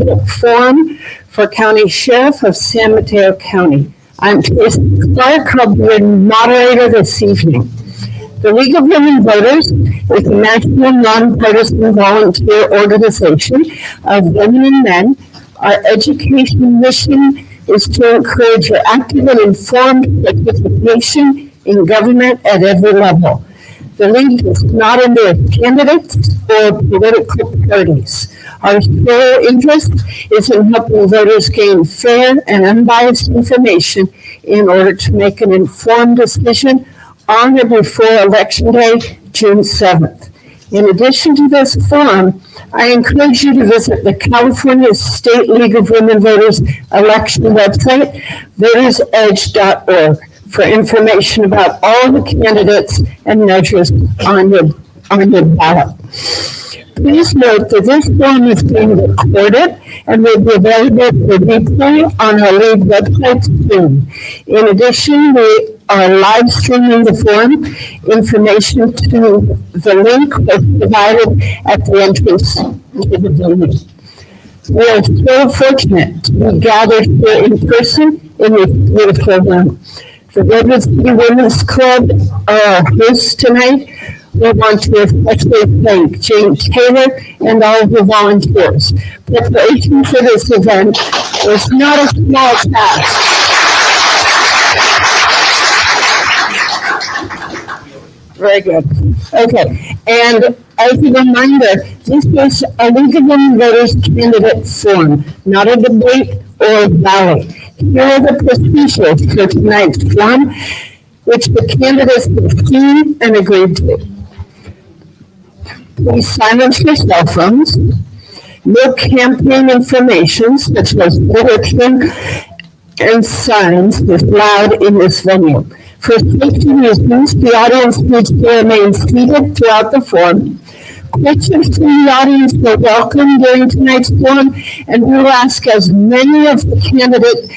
candidate forum for County Sheriff of San Mateo County. I'm Tracy Clark. I'll be your moderator this evening. The League of Women Voters is a national nonpartisan volunteer organization of women and men. Our education mission is to encourage your active and informed participation in government at every level. The League does not endorse candidates or political parties. Our sole interest is in helping voters gain fair and unbiased information in order to make an informed decision on or before Election Day, June 7th. In addition to this forum, I encourage you to visit the California State League of Women Voters election website, votersedge.org, for information about all the candidates and measures on your ballot. Please note that this forum is being recorded and will be available for replay on our League website soon. In addition, we are live streaming the forum. Information to the link was provided at the entrance to the building. We are so fortunate to be gathered here in person in this beautiful room. The Redwood City Women's Club are our hosts tonight. We want to especially thank Jane Taylor and all of the volunteers. Preparation for this event was not a small task. Very good. Okay. And as a reminder, this is a League of Women Voters candidate forum, not a debate or a rally. Here are the procedures for tonight's forum, which the candidates have seen and agreed to. Please silence your cell phones. No campaign information, such as bulletin and signs, is loud in this venue. For safety reasons, the audience needs to remain seated throughout the forum. Questions from the audience are welcome during tonight's forum, and we will ask as many of the candidates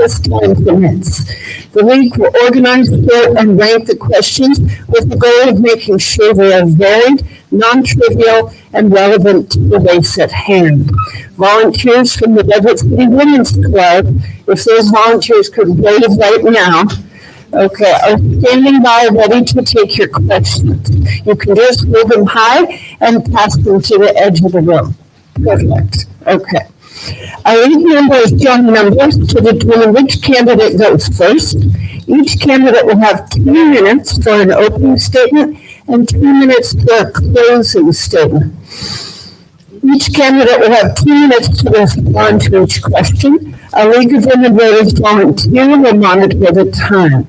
as time permits. The League will organize, sort, and rank the questions with the goal of making sure they are varied, non-trivial, and relevant to the race at hand. Volunteers from the Redwood City Women's Club, if those volunteers could wave right now, okay, are standing by ready to take your questions. You can just hold them high and pass them to the edge of the room. Perfect. Okay. Our League members join numbers to determine which candidate goes first. Each candidate will have 2 minutes for an opening statement and 2 minutes for a closing statement. Each candidate will have 2 minutes to respond to each question. Our League of Women Voters volunteer will monitor the time.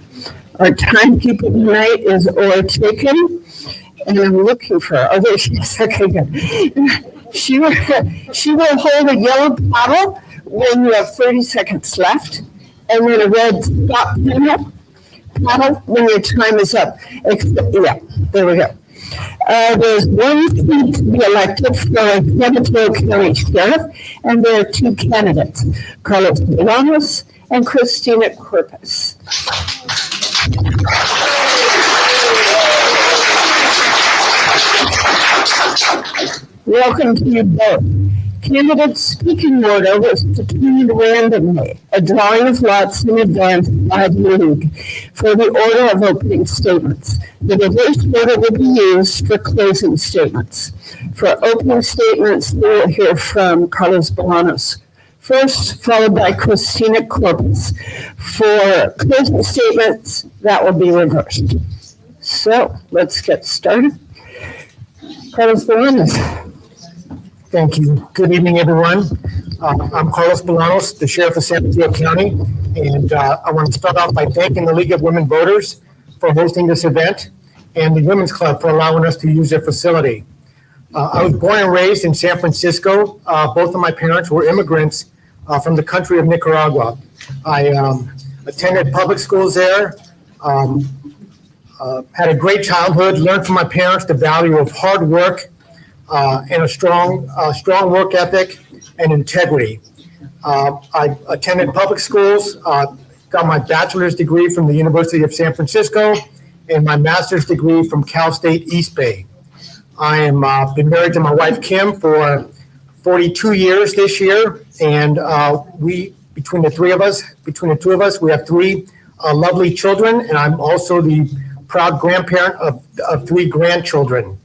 Our timekeeper tonight is Orr Chicken, and I'm looking for her. Oh, there she is. Okay, good. She will hold a yellow paddle when you have 30 seconds left, and then a red stop paddle when your time is up. Yeah, there we go. There's 1 seat to be elected for San Mateo County Sheriff, and there are 2 candidates, Carlos Bolanos and Christina Corpus. Welcome to you both. Candidates' speaking order was determined randomly, a drawing of lots in advance by the League for the order of opening statements. The reverse order will be used for closing statements. For opening statements, we will hear from Carlos Bolanos first, followed by Christina Corpus. For closing statements, that will be reversed. So let's get started. Carlos Bolanos. Thank you. Good evening, everyone. I'm Carlos Bolanos, the Sheriff of San Mateo County, and I want to start off by thanking the League of Women Voters for hosting this event and the Women's Club for allowing us to use their facility. I was born and raised in San Francisco. Both of my parents were immigrants from the country of Nicaragua. I attended public schools there, had a great childhood, learned from my parents the value of hard work and a strong work ethic and integrity. I attended public schools, got my bachelor's degree from the University of San Francisco and my master's degree from Cal State East Bay. I am been married to my wife Kim for 42 years this year, and between the two of us, we have three lovely children, and I'm also the proud grandparent of three grandchildren.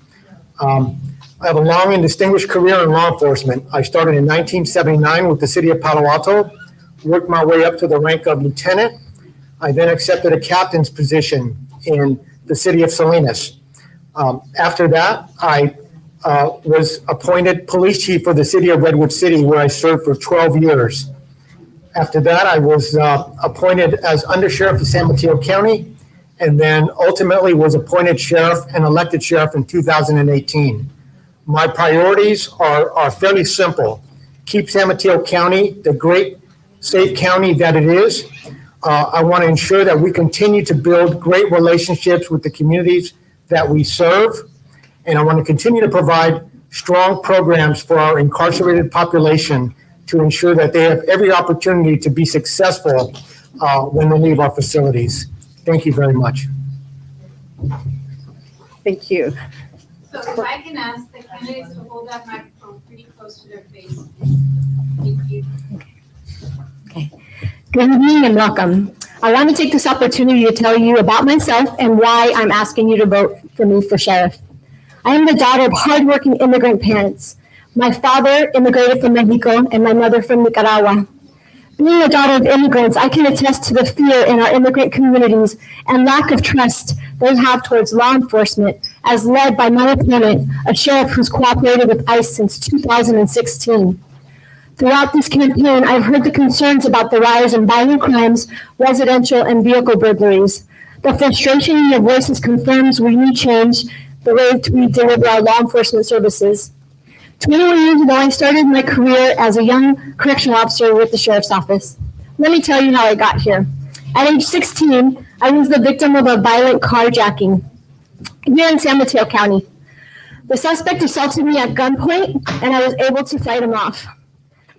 I have a long and distinguished career in law enforcement. I started in 1979 with the city of Palo Alto, worked my way up to the rank of lieutenant. I then accepted a captain's position in the city of Salinas. After that, I was appointed police chief for the city of Redwood City, where I served for 12 years. After that, I was appointed as undersheriff of San Mateo County, and then ultimately was appointed sheriff and elected sheriff in 2018. My priorities are fairly simple. Keep San Mateo County the great, safe county that it is. I want to ensure that we continue to build great relationships with the communities that we serve. And I want to continue to provide strong programs for our incarcerated population to ensure that they have every opportunity to be successful when they leave our facilities. Thank you very much. Thank you. So if I can ask the candidates to hold that microphone pretty close to their face. Thank you. Okay. Good evening and welcome. I want to take this opportunity to tell you about myself and why I'm asking you to vote for me for sheriff. I am the daughter of hardworking immigrant parents. My father immigrated from Mexico and my mother from Nicaragua. Being a daughter of immigrants, I can attest to the fear in our immigrant communities and lack of trust they have towards law enforcement, as led by my opponent, a sheriff who's cooperated with ICE since 2016. Throughout this campaign, I've heard the concerns about the rise in violent crimes, residential and vehicle burglaries. The frustration in your voices confirms we need change the way we deliver our law enforcement services. 21 years ago, I started my career as a young correctional officer with the sheriff's office. Let me tell you how I got here. At age 16, I was the victim of a violent carjacking here in San Mateo County. The suspect assaulted me at gunpoint, and I was able to fight him off.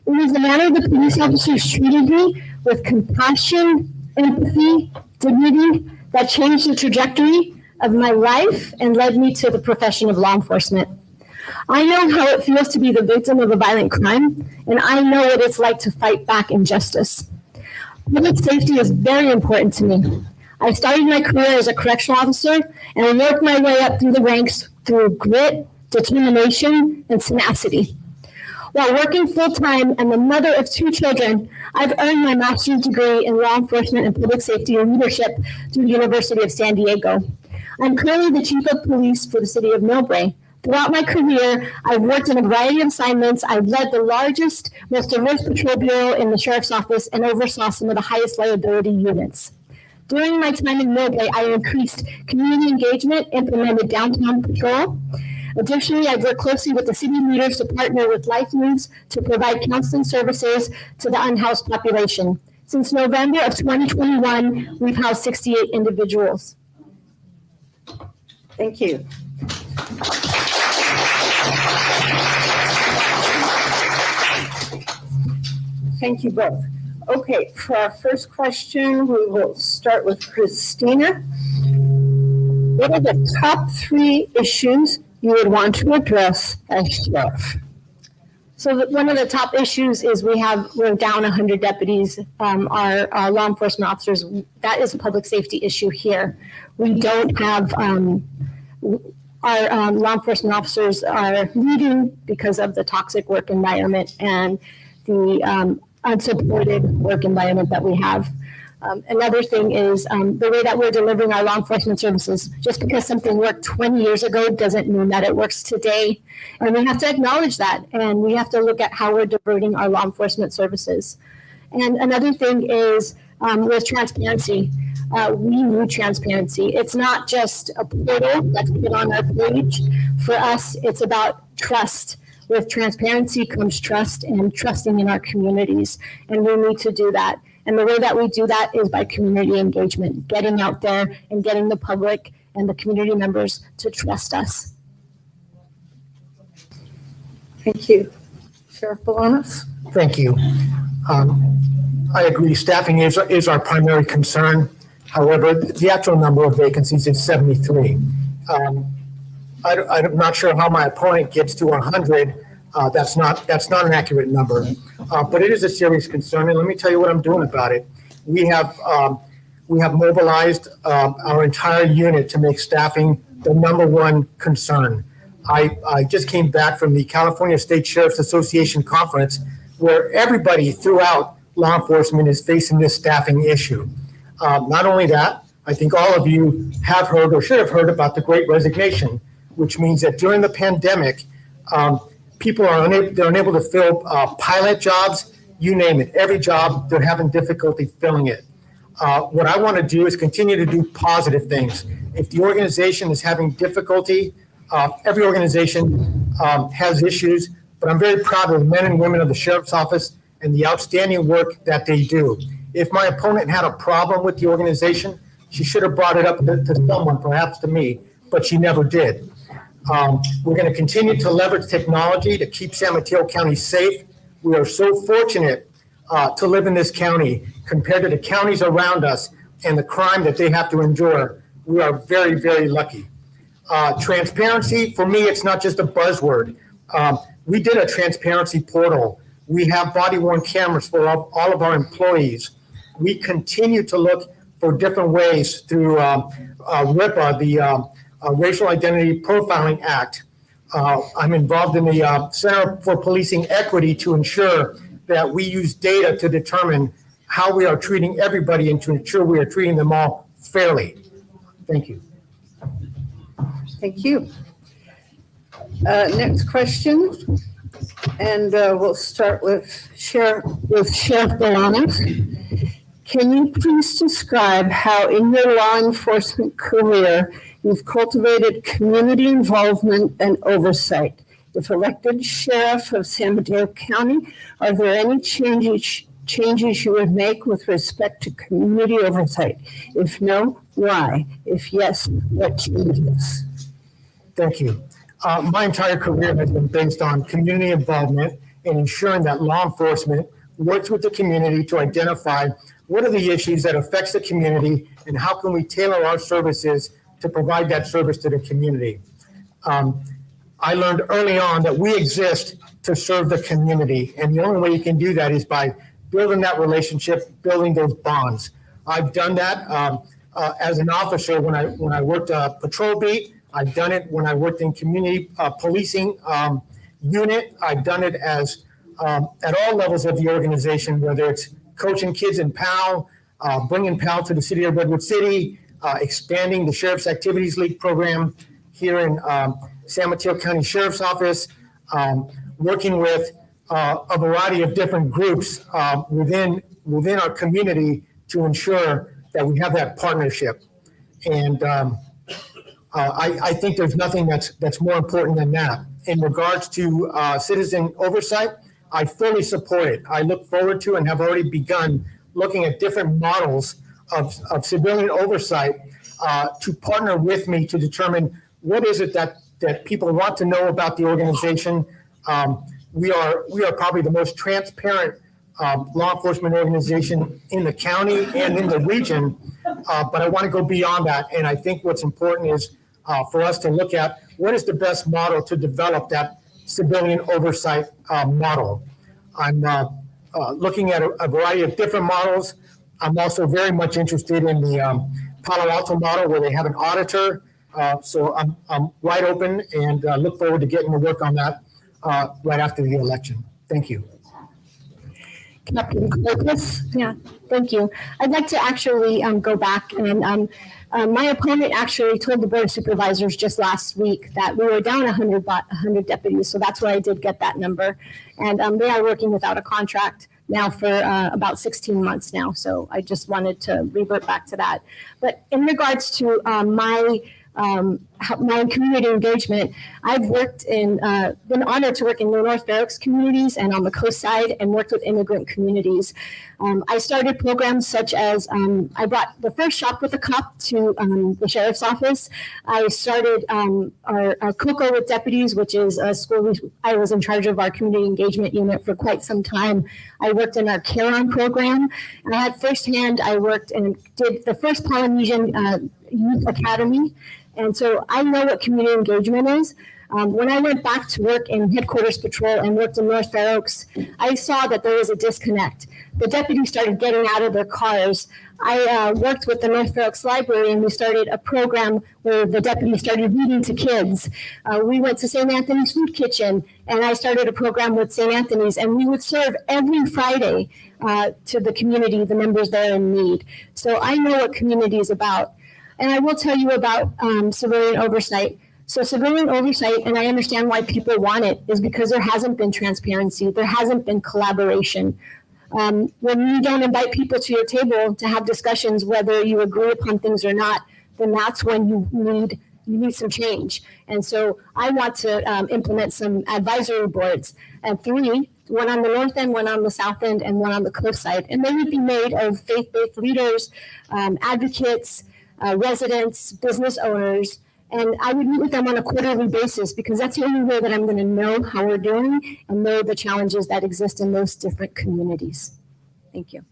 It was the manner the police officers treated me with compassion, empathy, dignity that changed the trajectory of my life and led me to the profession of law enforcement. I know how it feels to be the victim of a violent crime, and I know what it's like to fight back injustice. Public safety is very important to me. I started my career as a correctional officer and I worked my way up through the ranks through grit, determination, and tenacity. While working full-time and the mother of two children, I've earned my master's degree in law enforcement and public safety and leadership through the University of San Diego. I'm currently the chief of police for the city of Millbrae. Throughout my career, I've worked in a variety of assignments. I've led the largest, most diverse patrol bureau in the sheriff's office and oversaw some of the highest liability units. During my time in Millbrae, I increased community engagement, implemented downtown patrol. Additionally, I've worked closely with the city leaders to partner with Life Moves to provide counseling services to the unhoused population. Since November of 2021, we've housed 68 individuals. Thank you. Thank you both. Okay, for our first question, we will start with Christina. What are the top 3 issues you would want to address as sheriff? So one of the top issues is we're down 100 deputies. Our law enforcement officers, that is a public safety issue here. We don't have, our law enforcement officers are leaving because of the toxic work environment and the unsupported work environment that we have. Another thing is the way that we're delivering our law enforcement services. Just because something worked 20 years ago doesn't mean that it works today. And we have to acknowledge that. And we have to look at how we're diverting our law enforcement services. And another thing is with transparency. We need transparency. It's not just a portal that's put on our page. For us, it's about trust. With transparency comes trust and trusting in our communities. And we need to do that. And the way that we do that is by community engagement, getting out there and getting the public and the community members to trust us. Thank you. Sheriff Bolanos? Thank you. I agree, staffing is our primary concern. However, the actual number of vacancies is 73. I'm not sure how my opponent gets to 100. That's not an accurate number, but it is a serious concern. And let me tell you what I'm doing about it. We have mobilized our entire unit to make staffing the number one concern. I just came back from the California State Sheriff's Association conference where everybody throughout law enforcement is facing this staffing issue. Not only that, I think all of you have heard or should have heard about the Great Resignation, which means that during the pandemic, people are unable to fill pilot jobs, you name it, every job, they're having difficulty filling it. What I want to do is continue to do positive things. If the organization is having difficulty, every organization has issues, but I'm very proud of the men and women of the Sheriff's Office and the outstanding work that they do. If my opponent had a problem with the organization, she should have brought it up to someone, perhaps to me, but she never did. We're going to continue to leverage technology to keep San Mateo County safe. We are so fortunate to live in this county compared to the counties around us and the crime that they have to endure. We are very, very lucky. Transparency, for me, it's not just a buzzword. We did a transparency portal. We have body-worn cameras for all of our employees. We continue to look for different ways through RIPA, the Racial Identity Profiling Act. I'm involved in the Center for Policing Equity to ensure that we use data to determine how we are treating everybody and to ensure we are treating them all fairly. Thank you. Thank you. Next question, and we'll start with Sheriff Bolanos. Can you please describe how in your law enforcement career you've cultivated community involvement and oversight? If elected sheriff of San Mateo County, are there any changes you would make with respect to community oversight? If no, why? If yes, what changes? Thank you. My entire career has been based on community involvement and ensuring that law enforcement works with the community to identify what are the issues that affects the community and how can we tailor our services to provide that service to the community. I learned early on that we exist to serve the community, and the only way you can do that is by building that relationship, building those bonds. I've done that as an officer when I worked patrol beat. I've done it when I worked in community policing unit. I've done it as at all levels of the organization, whether it's coaching kids in PAL, bringing PAL to the city of Redwood City, expanding the Sheriff's Activities League program here in San Mateo County Sheriff's Office, working with a variety of different groups within our community to ensure that we have that partnership. And I think there's nothing that's more important than that. In regards to citizen oversight, I fully support it. I look forward to and have already begun looking at different models of civilian oversight to partner with me to determine what is it that people want to know about the organization. We are probably the most transparent law enforcement organization in the county and in the region, but I want to go beyond that. And I think what's important is for us to look at what is the best model to develop that civilian oversight model. I'm looking at a variety of different models. I'm also very much interested in the Palo Alto model where they have an auditor. So I'm wide open and look forward to getting to work on that right after the election. Thank you. Captain Corpus. Yeah, thank you. I'd like to actually go back and my opponent actually told the Board of Supervisors just last week that we were down 100 deputies, so that's why I did get that number. And they are working without a contract now for about 16 months now, so I just wanted to revert back to that. But in regards to my community engagement, I've been honored to work in the North Barracks communities and on the coast side and worked with immigrant communities. I started programs such as, I brought the first Shop with a Cop to the Sheriff's Office. I started our COCO with Deputies, which is a school I was in charge of our community engagement unit for quite some time. I worked in our Care On program, and I had firsthand, I worked and did the first Polynesian Youth Academy. And so I know what community engagement is. When I went back to work in headquarters patrol and worked in North Fair Oaks, I saw that there was a disconnect. The deputies started getting out of their cars. I worked with the North Fair Oaks Library, and we started a program where the deputies started reading to kids. We went to St. Anthony's Food Kitchen, and I started a program with St. Anthony's, and we would serve every Friday to the community, the members there in need. So I know what community is about. And I will tell you about civilian oversight. So civilian oversight, and I understand why people want it, is because there hasn't been transparency, there hasn't been collaboration. When you don't invite people to your table to have discussions, whether you agree upon things or not, then that's when you need some change. And so I want to implement some advisory boards, and 3, one on the north end, one on the south end, and one on the coast side. And they would be made of faith-based leaders, advocates, residents, business owners, and I would meet with them on a quarterly basis because that's the only way that I'm going to know how we're doing and know the challenges that exist in those different communities. Thank you.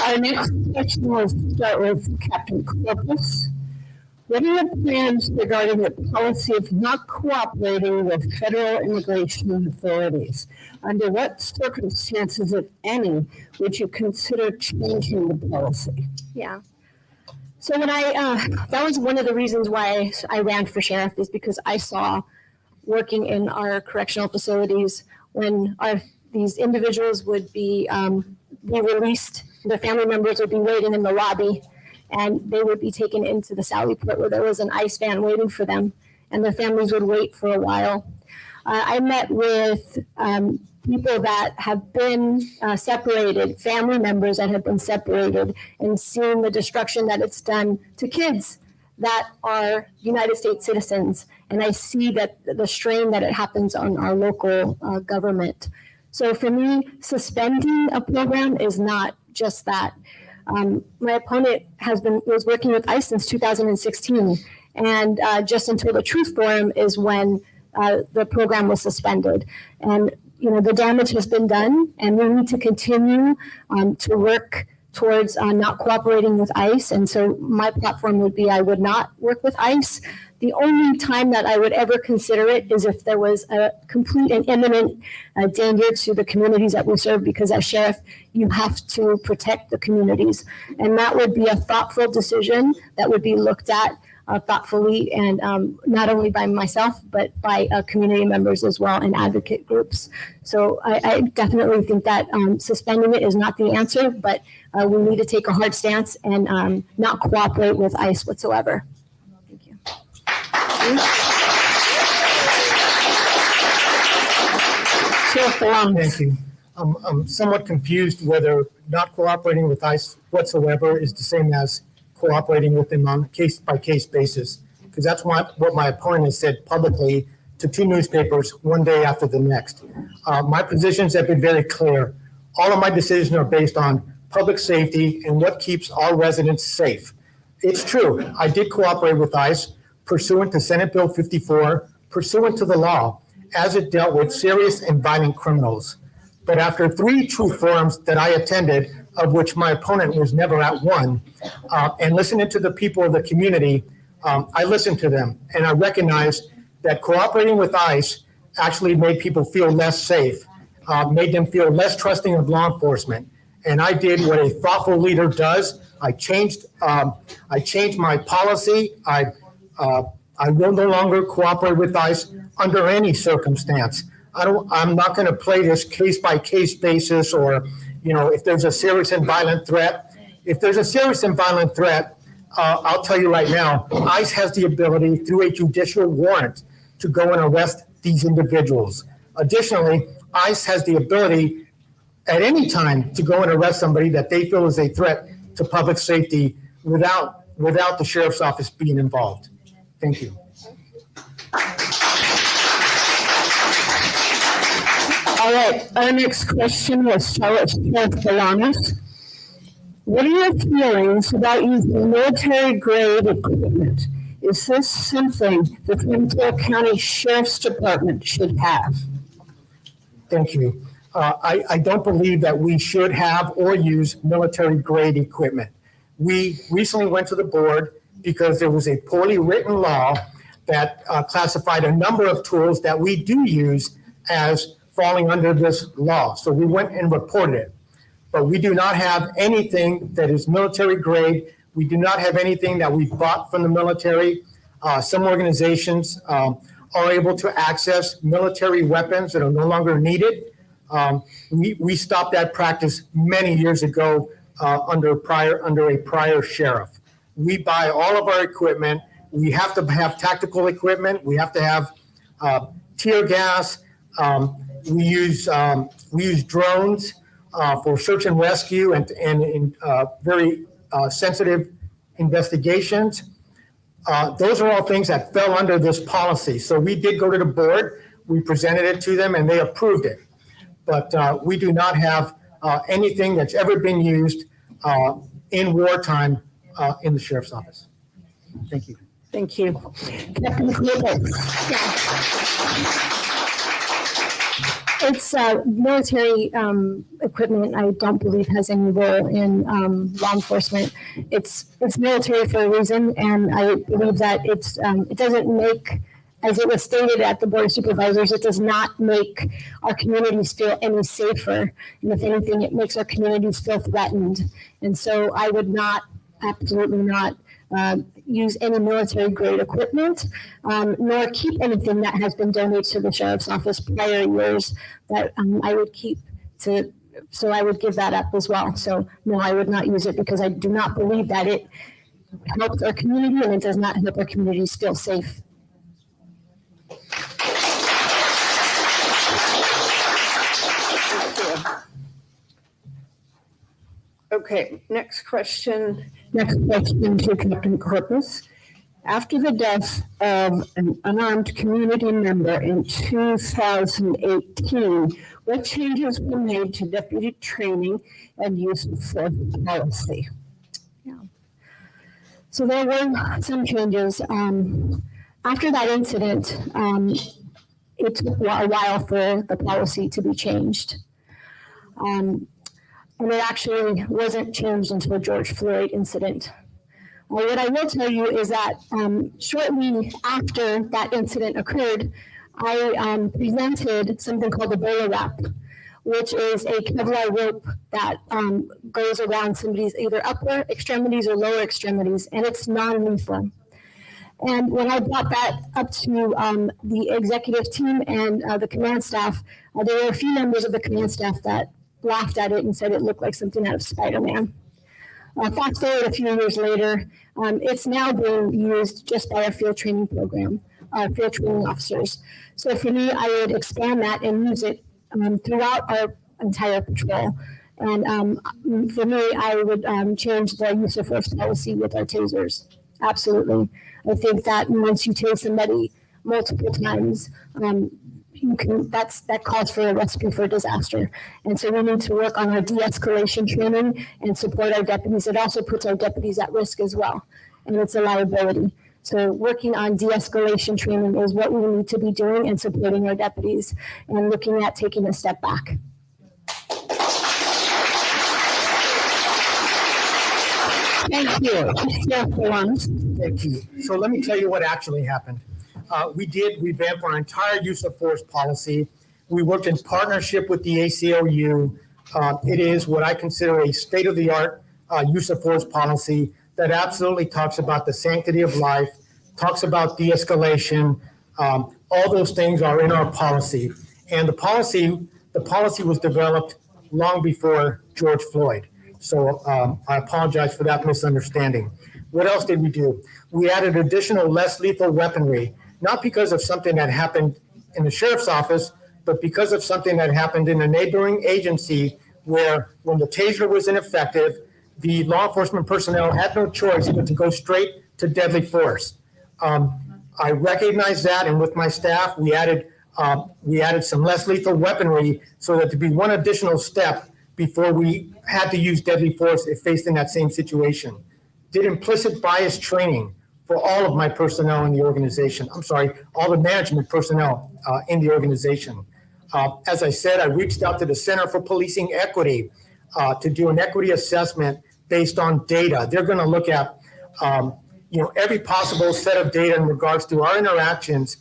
Our next question will start with Captain Corpus. What are your plans regarding the policy of not cooperating with federal immigration authorities? Under what circumstances, if any, would you consider changing the policy? Yeah. So when that was one of the reasons why I ran for sheriff, is because I saw working in our correctional facilities when these individuals would be released, their family members would be waiting in the lobby, and they would be taken into the Sally Port where there was an ICE van waiting for them, and their families would wait for a while. I met with people that have been separated, family members that have been separated, and seen the destruction that it's done to kids that are United States citizens. And I see that the strain that it happens on our local government. So for me, suspending a program is not just that. My opponent was working with ICE since 2016, and just until the Truth Forum is when the program was suspended. And the damage has been done, and we need to continue to work towards not cooperating with ICE. And so my platform would be I would not work with ICE. The only time that I would ever consider it is if there was a complete and imminent danger to the communities that we serve, because as sheriff, you have to protect the communities. And that would be a thoughtful decision that would be looked at thoughtfully, and not only by myself, but by community members as well and advocate groups. So I definitely think that suspending it is not the answer, but we need to take a hard stance and not cooperate with ICE whatsoever. Thank you. Thank you. I'm somewhat confused whether not cooperating with ICE whatsoever is the same as cooperating with them on a case-by-case basis, because that's what my opponent has said publicly to 2 newspapers one day after the next. My positions have been very clear. All of my decisions are based on public safety and what keeps our residents safe. It's true, I did cooperate with ICE pursuant to Senate Bill 54, pursuant to the law, as it dealt with serious and violent criminals. But after 3 truth forums that I attended, of which my opponent was never at one, and listening to the people of the community, I listened to them, and I recognized that cooperating with ICE actually made people feel less safe, made them feel less trusting of law enforcement. And I did what a thoughtful leader does. I changed my policy. I will no longer cooperate with ICE under any circumstance. I'm not going to play this case-by-case basis, or if there's a serious and violent threat. If there's a serious and violent threat, I'll tell you right now, ICE has the ability through a judicial warrant to go and arrest these individuals. Additionally, ICE has the ability at any time to go and arrest somebody that they feel is a threat to public safety without the sheriff's office being involved. Thank you. All right, our next question will start with Bolanos. What are your feelings about using military-grade equipment? Is this something the Peninsula County Sheriff's Department should have? Thank you. I don't believe that we should have or use military-grade equipment. We recently went to the board because there was a poorly written law that classified a number of tools that we do use as falling under this law. So we went and reported it. But we do not have anything that is military grade. We do not have anything that we bought from the military. Some organizations are able to access military weapons that are no longer needed. We stopped that practice many years ago under a prior sheriff. We buy all of our equipment. We have to have tactical equipment. We have to have tear gas. We use drones for search and rescue and in very sensitive investigations. Those are all things that fell under this policy. So we did go to the board. We presented it to them, and they approved it. But we do not have anything that's ever been used in wartime in the sheriff's office. Thank you. Thank you. Captain Corpus. It's military equipment. I don't believe has any role in law enforcement. It's military for a reason, and I believe that it doesn't make, as it was stated at the Board of Supervisors, it does not make our communities feel any safer. And if anything, it makes our communities feel threatened. And so I would not, absolutely not, use any military grade equipment, nor keep anything that has been donated to the sheriff's office prior years that I would keep to, so I would give that up as well. So no, I would not use it because I do not believe that it helps our community and it does not help our communities feel safe. Okay, next question to Captain Corpus. After the death of an unarmed community member in 2018, what changes were made to deputy training and use of force policy? Yeah. So there were some changes. After that incident, it took a while for the policy to be changed. And it actually wasn't changed until the George Floyd incident. What I will tell you is that shortly after that incident occurred, I presented something called the Bola wrap, which is a Kevlar rope that goes around somebody's either upper extremities or lower extremities, and it's non-lethal. And when I brought that up to the executive team and the command staff, there were a few members of the command staff that laughed at it and said it looked like something out of Spider-Man. Fast forward a few years later, it's now being used just by our field training program, our field training officers. So for me, I would expand that and use it throughout our entire patrol. And for me, I would change the use of force policy with our tasers. Absolutely. I think that once you tase somebody multiple times, that calls for a recipe for disaster. And so we need to work on our de-escalation training and support our deputies. It also puts our deputies at risk as well, and it's a liability. So working on de-escalation training is what we need to be doing and supporting our deputies and looking at taking a step back. Thank you. Thank you. So let me tell you what actually happened. We did revamp our entire use of force policy. We worked in partnership with the ACLU. It is what I consider a state-of-the-art use of force policy that absolutely talks about the sanctity of life, talks about de-escalation. All those things are in our policy. And the policy was developed long before George Floyd. So I apologize for that misunderstanding. What else did we do? We added additional less lethal weaponry, not because of something that happened in the sheriff's office, but because of something that happened in a neighboring agency where when the taser was ineffective, the law enforcement personnel had no choice but to go straight to deadly force. I recognize that, and with my staff, we added some less lethal weaponry so that to be one additional step before we had to use deadly force if faced in that same situation. Did implicit bias training for all of my personnel in the organization. I'm sorry, all the management personnel in the organization. As I said, I reached out to the Center for Policing Equity to do an equity assessment based on data. They're going to look at every possible set of data in regards to our interactions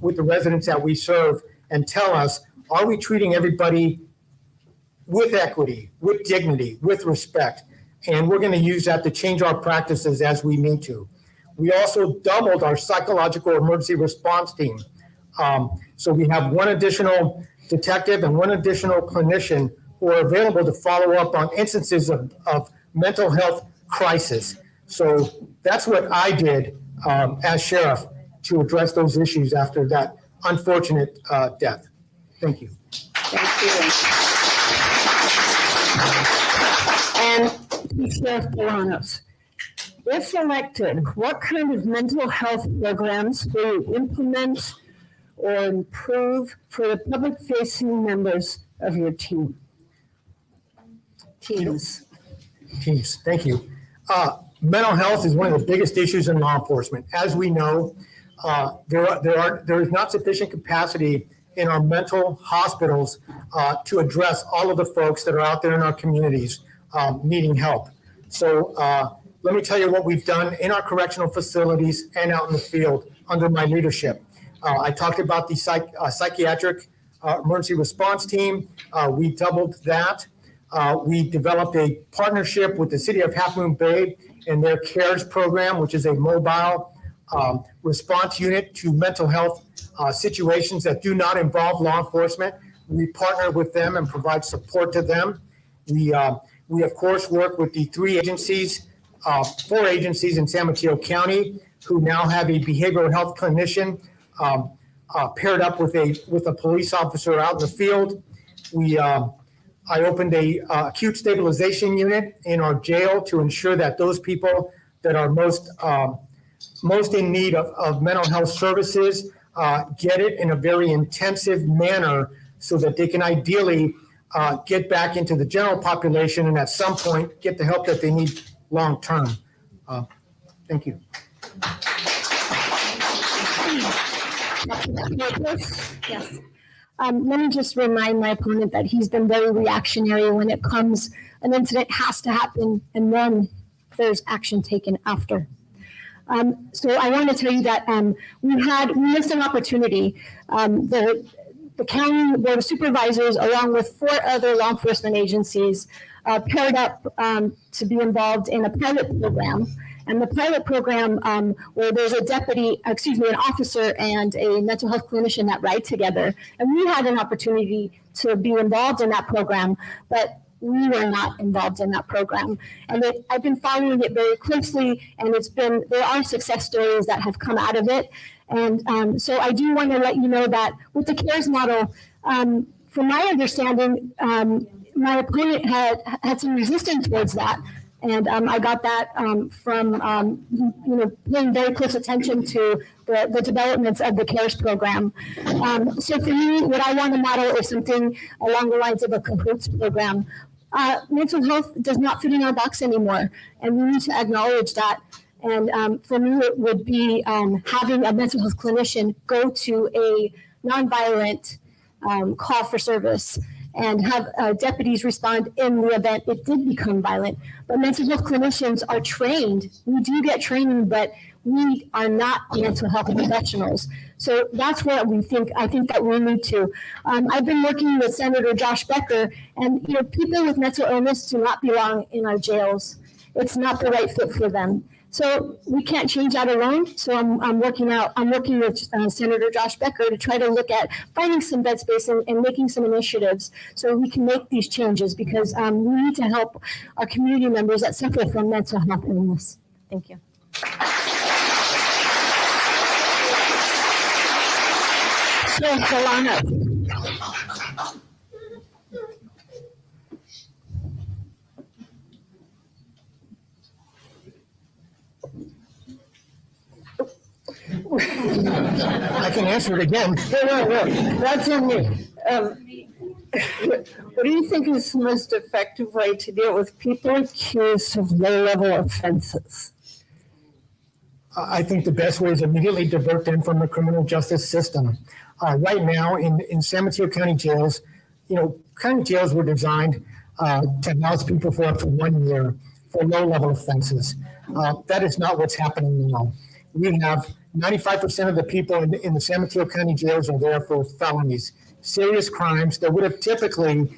with the residents that we serve and tell us, are we treating everybody with equity, with dignity, with respect? And we're going to use that to change our practices as we need to. We also doubled our psychological emergency response team. So we have one additional detective and one additional clinician who are available to follow up on instances of mental health crisis. So that's what I did as sheriff to address those issues after that unfortunate death. Thank you. Thank you. And Sheriff Bolanos, if elected, what kind of mental health programs will you implement or improve for the public-facing members of your teams? Thank you. Mental health is one of the biggest issues in law enforcement. As we know, there is not sufficient capacity in our mental hospitals to address all of the folks that are out there in our communities needing help. So let me tell you what we've done in our correctional facilities and out in the field under my leadership. I talked about the psychiatric emergency response team. We doubled that. We developed a partnership with the city of Half Moon Bay and their CARES program, which is a mobile response unit to mental health situations that do not involve law enforcement. We partner with them and provide support to them. We of course work with the four agencies in San Mateo County who now have a behavioral health clinician paired up with a police officer out in the field. I opened a acute stabilization unit in our jail to ensure that those people that are most in need of mental health services get it in a very intensive manner so that they can ideally get back into the general population and at some point get the help that they need long term. Thank you. Yes. Let me just remind my opponent that he's been very reactionary when it comes, an incident has to happen and then there's action taken after. So I want to tell you that we missed an opportunity. The county board of supervisors, along with 4 other law enforcement agencies, paired up to be involved in a pilot program. And the pilot program where there's an officer and a mental health clinician that ride together. And we had an opportunity to be involved in that program, but we were not involved in that program. And I've been following it very closely, and there are success stories that have come out of it. And so I do want to let you know that with the CARES model, from my understanding, my opponent had some resistance towards that. And I got that from paying very close attention to the developments of the CARES program. So for me, what I want to model is something along the lines of a CAHOOTS program. Mental health does not fit in our box anymore, and we need to acknowledge that. And for me, it would be having a mental health clinician go to a nonviolent call for service and have deputies respond in the event it did become violent. But mental health clinicians are trained. We do get training, but we are not mental health professionals. So that's what I think that we need to. I've been working with Senator Josh Becker, and people with mental illness do not belong in our jails. It's not the right fit for them. So we can't change that alone. So I'm working with Senator Josh Becker to try to look at finding some bed space and making some initiatives so we can make these changes, because we need to help our community members that suffer from mental health illness. Thank you. Sheriff Bolanos. I can answer it again. No, that's on me. What do you think is the most effective way to deal with people accused of low-level offenses? I think the best way is immediately divert them from the criminal justice system. Right now, in San Mateo County jails, county jails were designed to house people for up to 1 year for low-level offenses. That is not what's happening now. We have 95% of the people in the San Mateo County jails are there for felonies, serious crimes that would have typically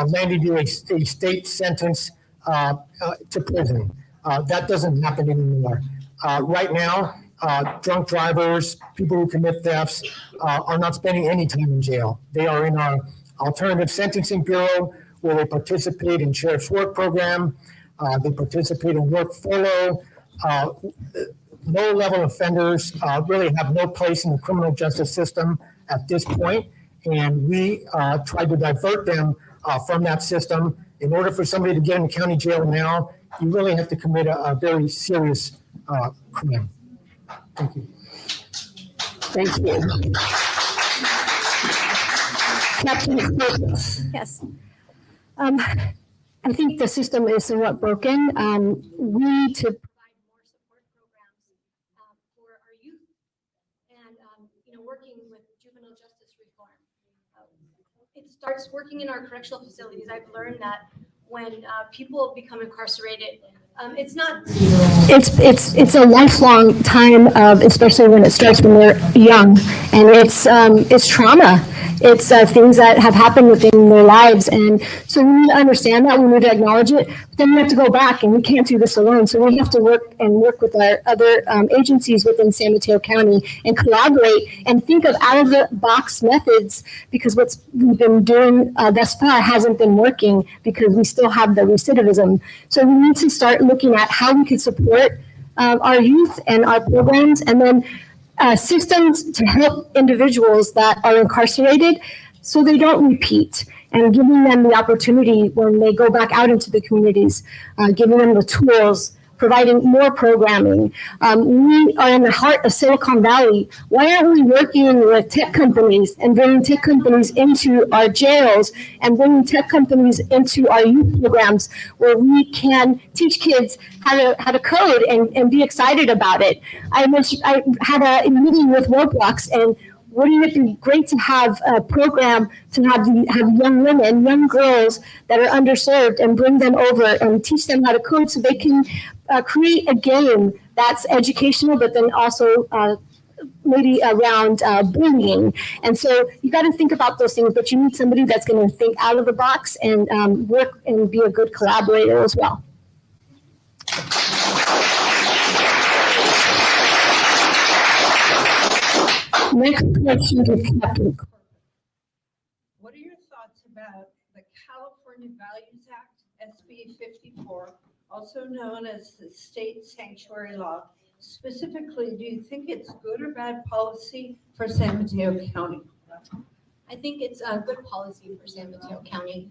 landed you a state sentence to prison. That doesn't happen anymore. Right now, drunk drivers, people who commit thefts are not spending any time in jail. They are in our alternative sentencing bureau where they participate in sheriff's work program. They participate in work furlough. Low-level offenders really have no place in the criminal justice system at this point, and we try to divert them from that system. In order for somebody to get in county jail now, you really have to commit a very serious crime. Thank you. Thank you. Captain Corpus. Yes. I think the system is somewhat broken. We need to provide more support programs for our youth and, working with juvenile justice reform. It starts working in our correctional facilities. I've learned that when people become incarcerated, it's not. It's a lifelong time of, especially when it starts when they're young, and it's trauma. It's things that have happened within their lives, and so we need to understand that. We need to acknowledge it. But then we have to go back, and we can't do this alone. So we have to work with our other agencies within San Mateo County and collaborate and think of out-of-the-box methods, because what we've been doing thus far hasn't been working because we still have the recidivism. So we need to start looking at how we can support our youth and our programs, and then systems to help individuals that are incarcerated so they don't repeat, and giving them the opportunity when they go back out into the communities, giving them the tools, providing more programming. We are in the heart of Silicon Valley. Why aren't we working with tech companies and bringing tech companies into our jails and bringing tech companies into our youth programs where we can teach kids how to code and be excited about it? I had a meeting with Roblox, and wouldn't it be great to have a program to have young women, young girls that are underserved, and bring them over and teach them how to code so they can create a game that's educational, but then also maybe around bullying. And so you got to think about those things, but you need somebody that's going to think out of the box and work and be a good collaborator as well. Next question is Captain Corpus. What are your thoughts about the California Values Act, SB 54, also known as the state sanctuary law? Specifically, do you think it's good or bad policy for San Mateo County? I think it's a good policy for San Mateo County.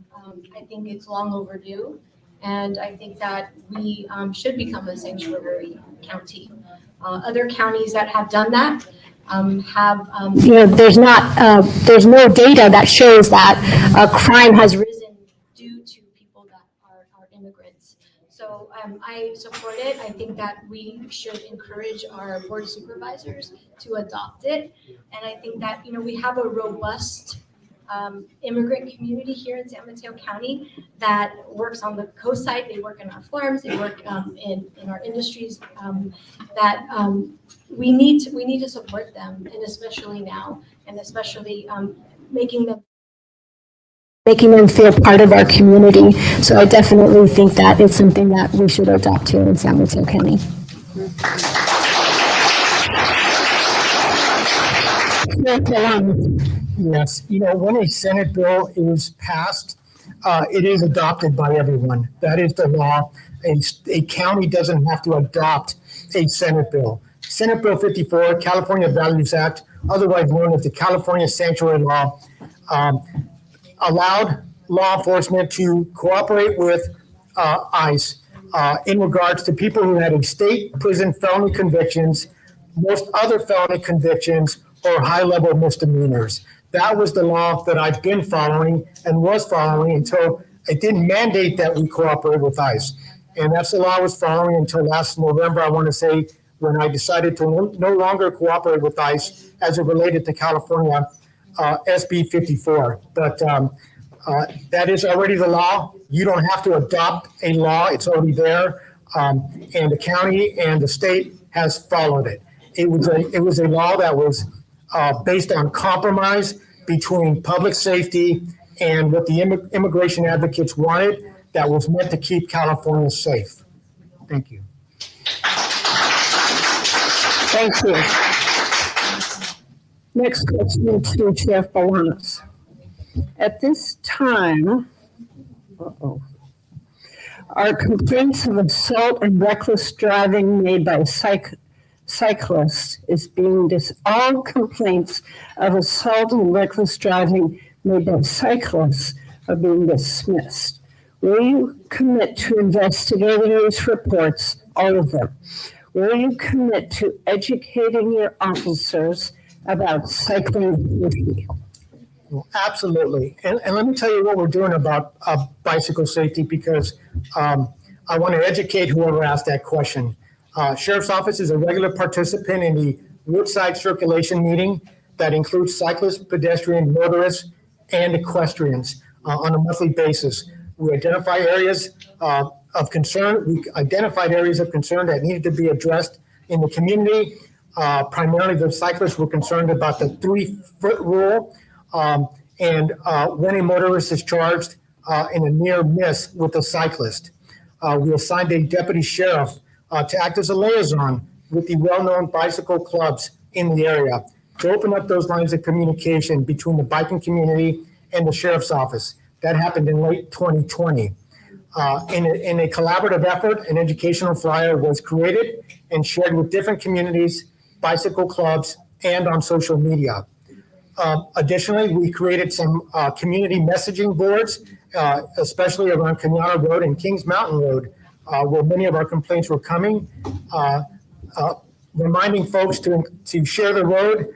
I think it's long overdue, and I think that we should become a sanctuary county. Other counties that have done that have, there's no data that shows that crime has risen due to people that are immigrants. So I support it. I think that we should encourage our board of supervisors to adopt it. And I think that, we have a robust immigrant community here in San Mateo County that works on the coast side. They work in our farms. They work in our industries that we need to support them, and especially now, and especially making them feel part of our community. So I definitely think that it's something that we should adopt here in San Mateo County. Yes, when a Senate bill is passed, it is adopted by everyone. That is the law. A county doesn't have to adopt a Senate bill. Senate Bill 54, California Values Act, otherwise known as the California Sanctuary Law, allowed law enforcement to cooperate with ICE in regards to people who had a state prison felony convictions, most other felony convictions, or high-level misdemeanors. That was the law that I've been following and was following until it didn't mandate that we cooperate with ICE. And that's the law I was following until last November, I want to say, when I decided to no longer cooperate with ICE as it related to California SB 54. But that is already the law. You don't have to adopt a law. It's already there. And the county and the state has followed it. It was a law that was based on compromise between public safety and what the immigration advocates wanted, that was meant to keep California safe. Thank you. Thank you. Next question to Sheriff Bolanos. At this time, are complaints of assault and reckless driving made by cyclists all complaints of assault and reckless driving made by cyclists are being dismissed? Will you commit to investigating these reports, all of them? Will you commit to educating your officers about cycling safety? Well, absolutely. And let me tell you what we're doing about bicycle safety, because I want to educate whoever asked that question. Sheriff's Office is a regular participant in the Woodside Circulation Meeting that includes cyclists, pedestrians, motorists, and equestrians on a monthly basis. We identify areas of concern. We identified areas of concern that needed to be addressed in the community. Primarily, the cyclists were concerned about the 3-foot rule and when a motorist is charged in a near miss with a cyclist. We assigned a deputy sheriff to act as a liaison with the well-known bicycle clubs in the area to open up those lines of communication between the biking community and the sheriff's office. That happened in late 2020. In a collaborative effort, an educational flyer was created and shared with different communities, bicycle clubs, and on social media. Additionally, we created some community messaging boards, especially around Kenyatta Road and Kings Mountain Road, where many of our complaints were coming, reminding folks to share the road,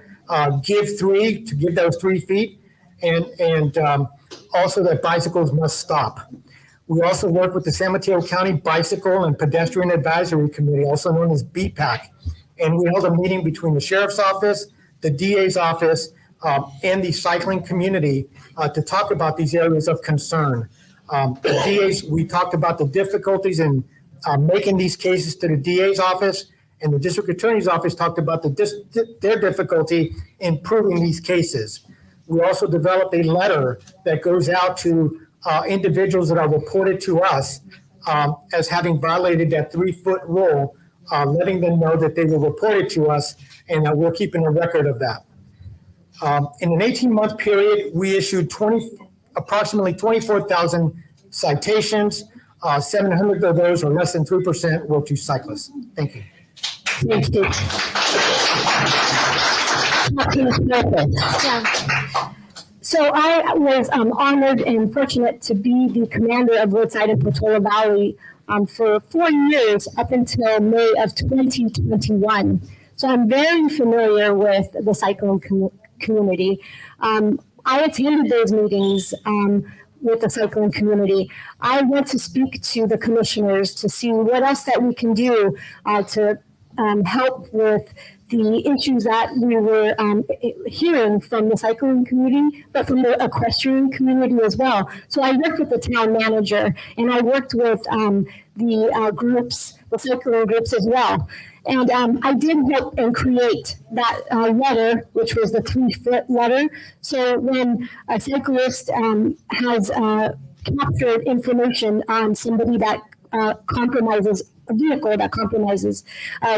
give those 3 feet, and also that bicycles must stop. We also work with the San Mateo County Bicycle and Pedestrian Advisory Committee, also known as BPAC, and we held a meeting between the Sheriff's Office, the DA's office, and the cycling community to talk about these areas of concern. The DA's, we talked about the difficulties in making these cases to the DA's office, and the district attorney's office talked about their difficulty in proving these cases. We also developed a letter that goes out to individuals that are reported to us as having violated that 3-foot rule, letting them know that they were reported to us and that we're keeping a record of that. In an 18-month period, we issued approximately 24,000 citations. 700 of those, or less than 3%, were to cyclists. Thank you. Thank you. Yeah. So I was honored and fortunate to be the commander of Woodside and Portola Valley for 4 years up until May of 2021. So I'm very familiar with the cycling community. I attended those meetings with the cycling community. I went to speak to the commissioners to see what else that we can do to help with the issues that we were hearing from the cycling community, but from the equestrian community as well. So I worked with the town manager, and I worked with the groups, the cycling groups as well. And I did help and create that letter, which was the 3-foot letter. So when a cyclist has captured information on somebody that compromises a vehicle that compromises,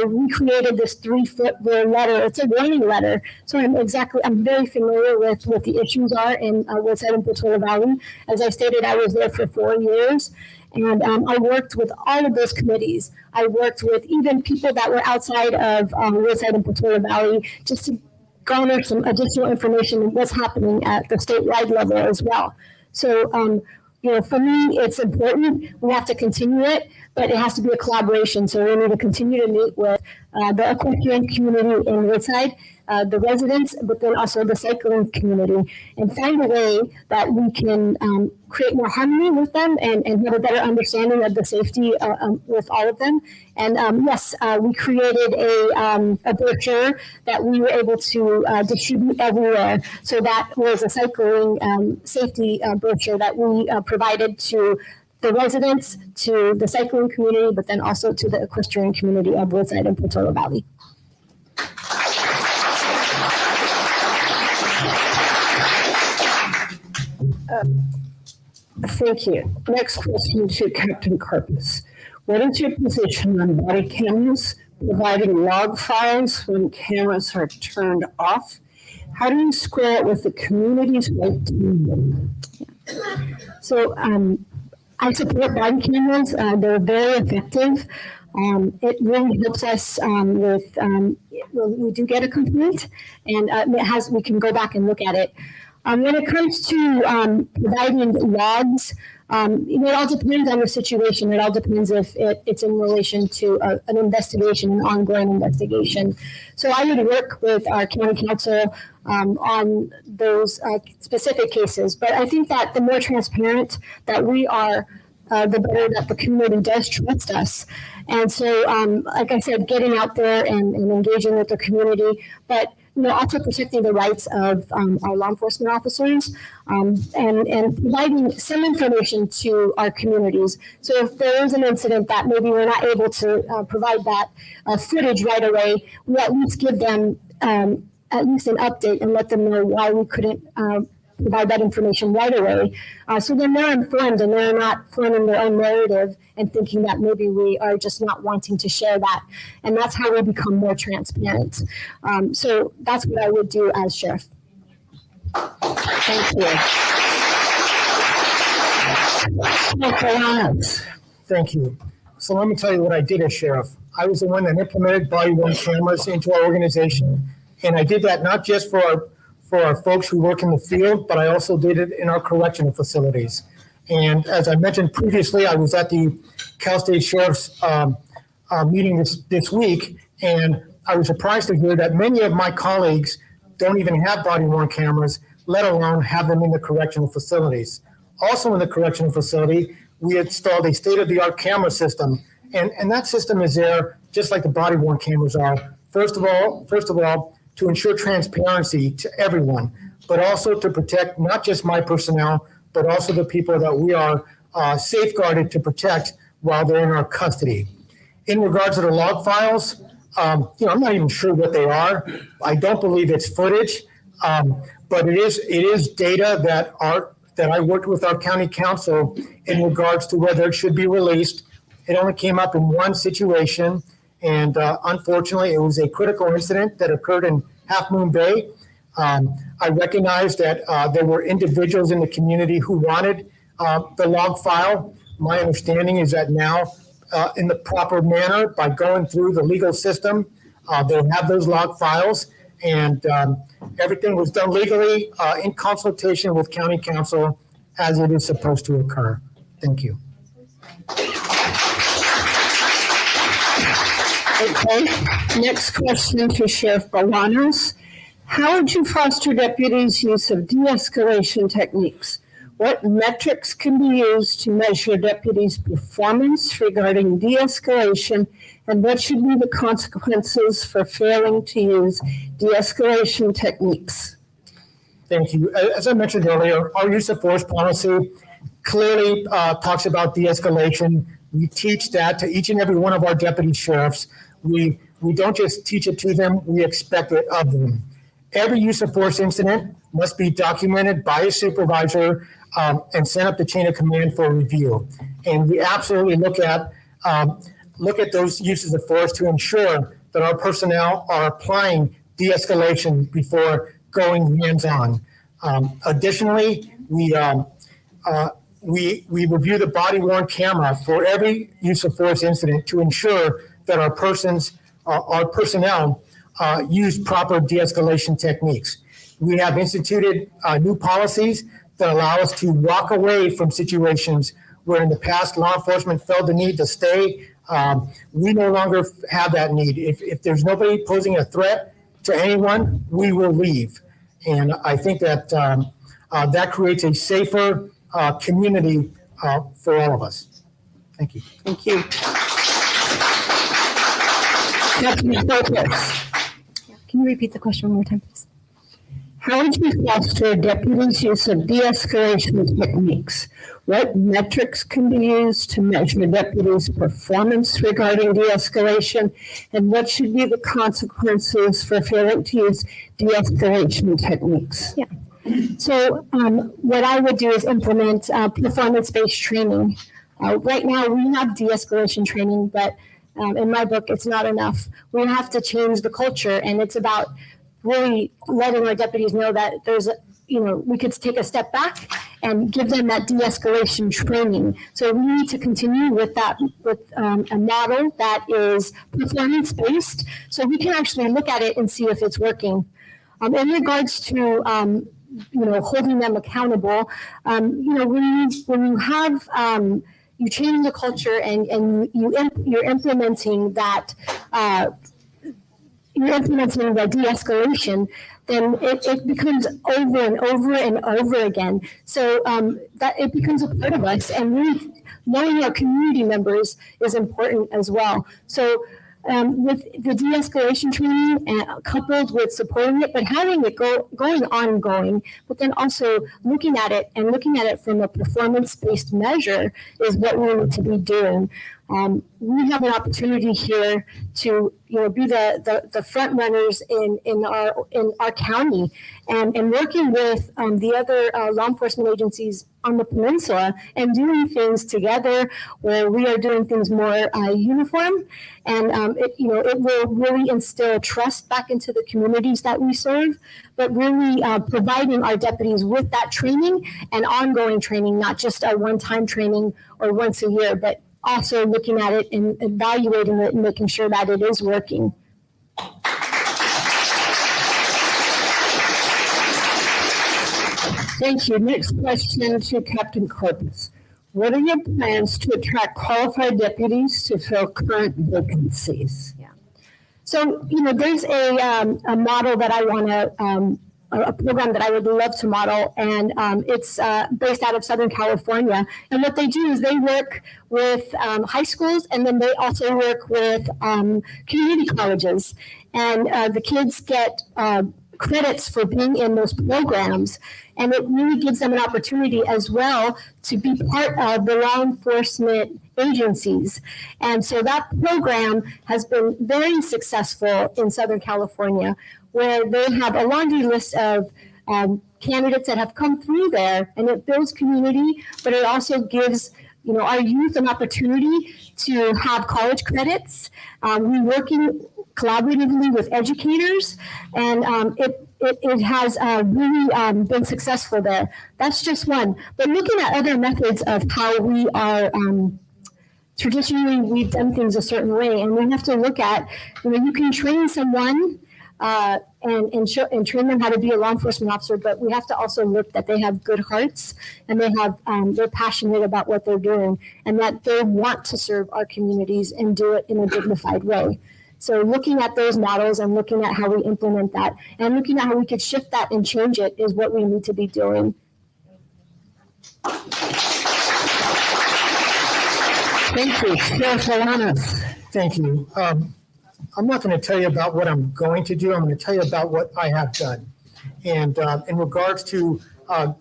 we created this 3-foot letter. It's a warning letter. So I'm very familiar with what the issues are in Woodside and Portola Valley. As I stated, I was there for 4 years. And I worked with all of those committees. I worked with even people that were outside of Woodside and Portola Valley, just to garner some additional information on what's happening at the statewide level as well. So, for me, it's important. We have to continue it, but it has to be a collaboration. So we need to continue to meet with the equestrian community in Woodside, the residents, but then also the cycling community, and find a way that we can create more harmony with them and have a better understanding of the safety with all of them. And yes, we created a brochure that we were able to distribute everywhere. So that was a cycling safety brochure that we provided to the residents, to the cycling community, but then also to the equestrian community of Woodside and Portola Valley. Thank you. Next question to Captain Corpus. What is your position on body cameras providing log files when cameras are turned off? How do you square it with the community's right to know? So I support body cameras. They're very effective. It really helps us with, we do get a complaint, and we can go back and look at it. When it comes to providing logs, it all depends on the situation. It all depends if it's in relation to an investigation, an ongoing investigation. So I would work with our county council on those specific cases. But I think that the more transparent that we are, the better that the community does trust us. And so, like I said, getting out there and engaging with the community, but also protecting the rights of our law enforcement officers and providing some information to our communities. So if there is an incident that maybe we're not able to provide that footage right away, we at least give them at least an update and let them know why we couldn't provide that information right away. So then they're informed and they're not forming their own narrative and thinking that maybe we are just not wanting to share that. And that's how we become more transparent. So that's what I would do as sheriff. Thank you. Bolanos. Thank you. So let me tell you what I did as sheriff. I was the one that implemented body-worn cameras into our organization. And I did that not just for our folks who work in the field, but I also did it in our correctional facilities. And as I mentioned previously, I was at the Cal State Sheriff's meeting this week, and I was surprised to hear that many of my colleagues don't even have body-worn cameras, let alone have them in the correctional facilities. Also in the correctional facility, we installed a state-of-the-art camera system, and that system is there just like the body-worn cameras are. First of all, to ensure transparency to everyone, but also to protect not just my personnel, but also the people that we are safeguarded to protect while they're in our custody. In regards to the log files, I'm not even sure what they are. I don't believe it's footage, but it is data that I worked with our county council in regards to whether it should be released. It only came up in one situation, and unfortunately, it was a critical incident that occurred in Half Moon Bay. I recognize that there were individuals in the community who wanted the log file. My understanding is that now, in the proper manner, by going through the legal system, they'll have those log files, and everything was done legally in consultation with county council as it is supposed to occur. Thank you. Okay, next question to Sheriff Bolanos. How would you foster deputies' use of de-escalation techniques? What metrics can be used to measure deputies' performance regarding de-escalation, and what should be the consequences for failing to use de-escalation techniques? Thank you. As I mentioned earlier, our use of force policy clearly talks about de-escalation. We teach that to each and every one of our deputy sheriffs. We don't just teach it to them, we expect it of them. Every use of force incident must be documented by a supervisor and sent up the chain of command for review. And we absolutely look at those uses of force to ensure that our personnel are applying de-escalation before going hands-on. Additionally, we review the body-worn camera for every use of force incident to ensure that our personnel use proper de-escalation techniques. We have instituted new policies that allow us to walk away from situations where in the past law enforcement felt the need to stay We no longer have that need. If there's nobody posing a threat to anyone, we will leave. And I think that that creates a safer community for all of us. Thank you. Thank you. Captain Corpus, Can you repeat the question one more time, please? how would you foster deputies' use of de-escalation techniques? What metrics can be used to measure deputies' performance regarding de-escalation? And what should be the consequences for failing to use de-escalation techniques? Yeah. So what I would do is implement performance-based training. Right now, we have de-escalation training, but in my book, it's not enough. We have to change the culture, and it's about really letting our deputies know that there's, we could take a step back and give them that de-escalation training. So we need to continue with that, with a model that is performance-based, so we can actually look at it and see if it's working. In regards to holding them accountable, when you have you change the culture and you're implementing that. You're implementing the de-escalation, then it becomes over and over and over again. So that it becomes a part of us, and knowing our community members is important as well. So with the de-escalation training coupled with supporting it, but having it going ongoing, but then also looking at it from a performance-based measure is what we need to be doing. We have an opportunity here to be the front runners in our county, and working with the other law enforcement agencies on the peninsula and doing things together where we are doing things more uniform, and it will really instill trust back into the communities that we serve, but really providing our deputies with that training and ongoing training, not just a one-time training or once a year, but also looking at it and evaluating it and making sure that it is working. Thank you. Next question to Captain Corpus. What are your plans to attract qualified deputies to fill current vacancies? So, there's a model that I want to, a program that I would love to model, and it's based out of Southern California. And what they do is they work with high schools, and then they also work with community colleges. And the kids get credits for being in those programs, and it really gives them an opportunity as well to be part of the law enforcement agencies. And so that program has been very successful in Southern California, where they have a laundry list of candidates that have come through there, and it builds community, but it also gives our youth an opportunity to have college credits. We're working collaboratively with educators, and it has really been successful there. That's just one. But looking at other methods of how we are, traditionally we've done things a certain way, and we have to look at, you can train someone and train them how to be a law enforcement officer, but we have to also look that they have good hearts, and they're passionate about what they're doing, and that they want to serve our communities and do it in a dignified way. So looking at those models and looking at how we implement that and looking at how we could shift that and change it is what we need to be doing. Thank you. Sheriff Bolanos. Thank you. I'm not going to tell you about what I'm going to do. I'm going to tell you about what I have done. And in regards to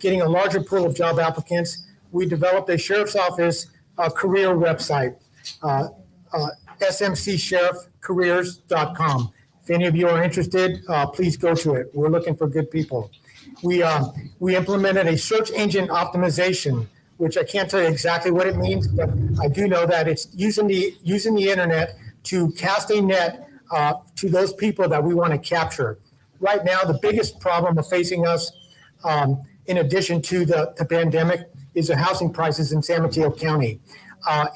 getting a larger pool of job applicants, we developed a sheriff's office career website, smcsheriffcareers.com. If any of you are interested, please go to it. We're looking for good people. We implemented a search engine optimization, which I can't tell you exactly what it means, but I do know that it's using the internet to cast a net to those people that we want to capture. Right now, the biggest problem facing us, in addition to the pandemic, is the housing prices in San Mateo County.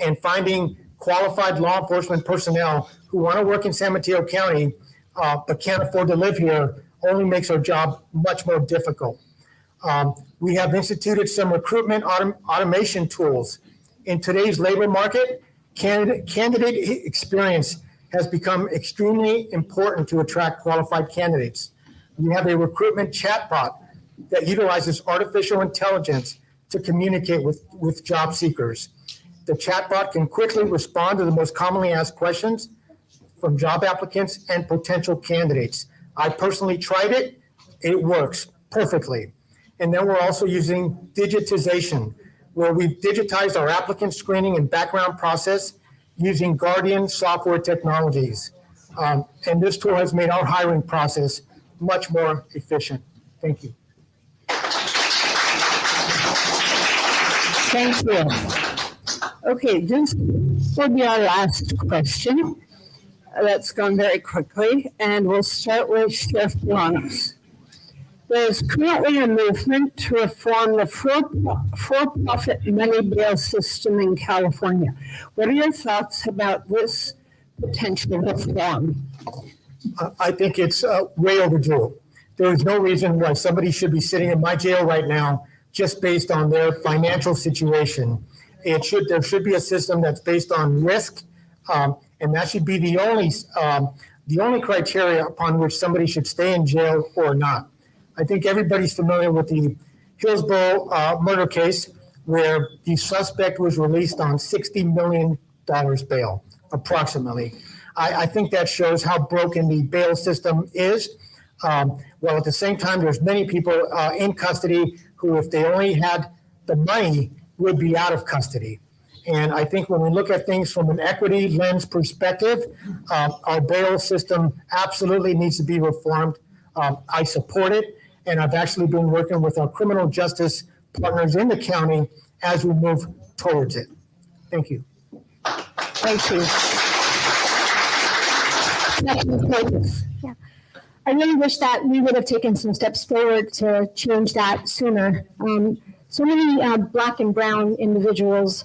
And finding qualified law enforcement personnel who want to work in San Mateo County but can't afford to live here only makes our job much more difficult. We have instituted some recruitment automation tools. In today's labor market, Candidate experience has become extremely important to attract qualified candidates. We have a recruitment chatbot that utilizes artificial intelligence to communicate with job seekers. The chatbot can quickly respond to the most commonly asked questions from job applicants and potential candidates. I personally tried it. It works perfectly. And then we're also using digitization, where we've digitized our applicant screening and background process using Guardian software technologies. And this tool has made our hiring process much more efficient. Thank you. Thank you. Okay, this will be our last question. That's gone very quickly, and we'll start with Chef Bolanos. There's currently a movement to reform the for-profit money bail system in California. What are your thoughts about this potential reform? I think it's way overdue. There is no reason why somebody should be sitting in my jail right now just based on their financial situation. There should be a system that's based on risk, and that should be the only criteria upon which somebody should stay in jail or not. I think everybody's familiar with the Hillsborough murder case, where the suspect was released on $60 million bail, approximately. I think that shows how broken the bail system is. While at the same time, there's many people in custody who, if they only had the money, would be out of custody. And I think when we look at things from an equity lens perspective, our bail system absolutely needs to be reformed. I support it, and I've actually been working with our criminal justice partners in the county as we move towards it. Thank you. Thank you. Yeah. I really wish that we would have taken some steps forward to change that sooner. So many Black and brown individuals,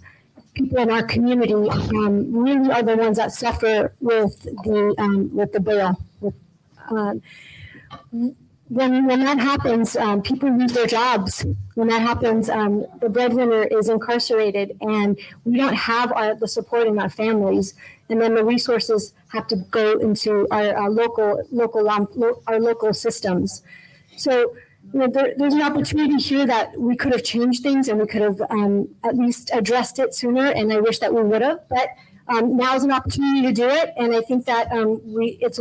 people in our community, really are the ones that suffer with the bail. When that happens, people lose their jobs. When that happens, the breadwinner is incarcerated, and we don't have the support in our families. And then the resources have to go into our local systems. So, there's an opportunity here that we could have changed things, and we could have at least addressed it sooner. And I wish that we would have, but. Now is an opportunity to do it, and I think that it is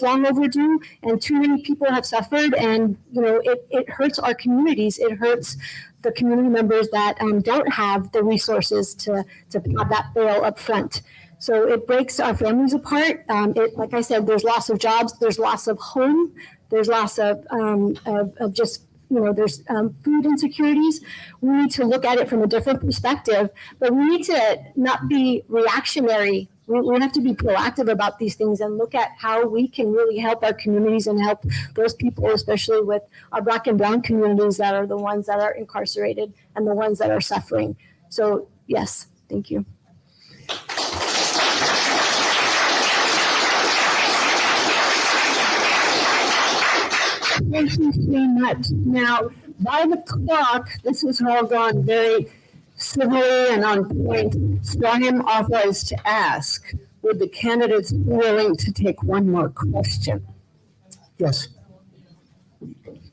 long overdue, and too many people have suffered, and it hurts our communities. It hurts the community members that don't have the resources to have that bail up front. So it breaks our families apart. Like I said, there's loss of jobs, there's loss of home, there's loss of just. There's food insecurities. We need to look at it from a different perspective, but we need to not be reactionary. We have to be proactive about these things and look at how we can really help our communities and help those people, especially with our Black and brown communities that are the ones that are incarcerated and the ones that are suffering. So yes, thank you. Thank you so much. Now, by the clock, this has all gone very civilly and on point. So I am authorized to ask, would the candidates be willing to take one more question? Yes.